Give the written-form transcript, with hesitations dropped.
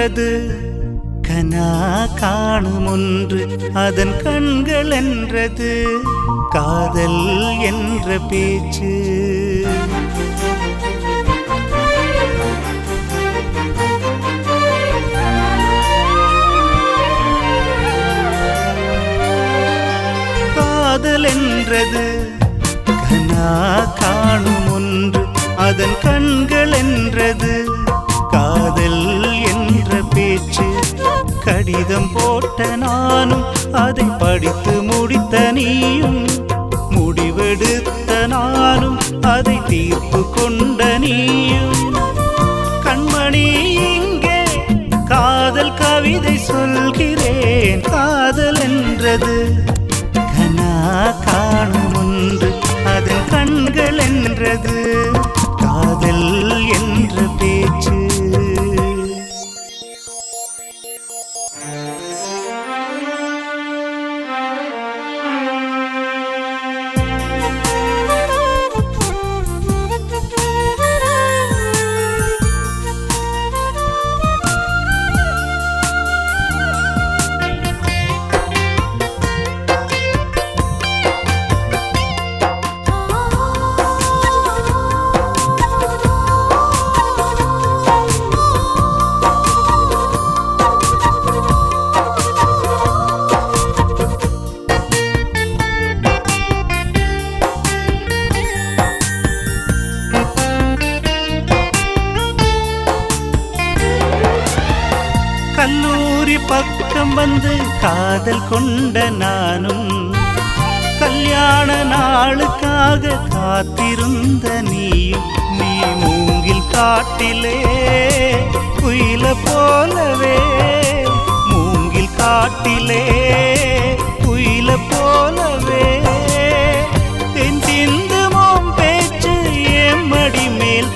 என்றது கனா காணும் ஒன்று அதன் கண்கள் என்றது காதல் என்ற பேச்சு. காதல் என்றது கனா காணும் ஒன்று அதன் கண்கள் என்றது காதல் என்ற பேச்சு. கடிதம் போட்ட நானும் அதை படித்து முடித்த நீயும் முடிவெடுத்த நானும் அதை தீர்ப்பு கொண்ட நீயும். கண்மணி இங்கே காதல் கவிதை சொல்கிறேன். காதல் என்றது கனா காணும் ஒன்று அதன் கண்கள் என்றது காதல் என்ற பேச்சு. கல்லூரி பக்கம் வந்து காதல் கொண்ட நானும் கல்யாண நாளுக்காக காத்திருந்த நீயும். நீ மூங்கில் காட்டிலே குயில போலவே மூங்கில் காட்டிலே குயில போலவே தென் சிந்துமோம் பேச்சு எம்மடி மேல்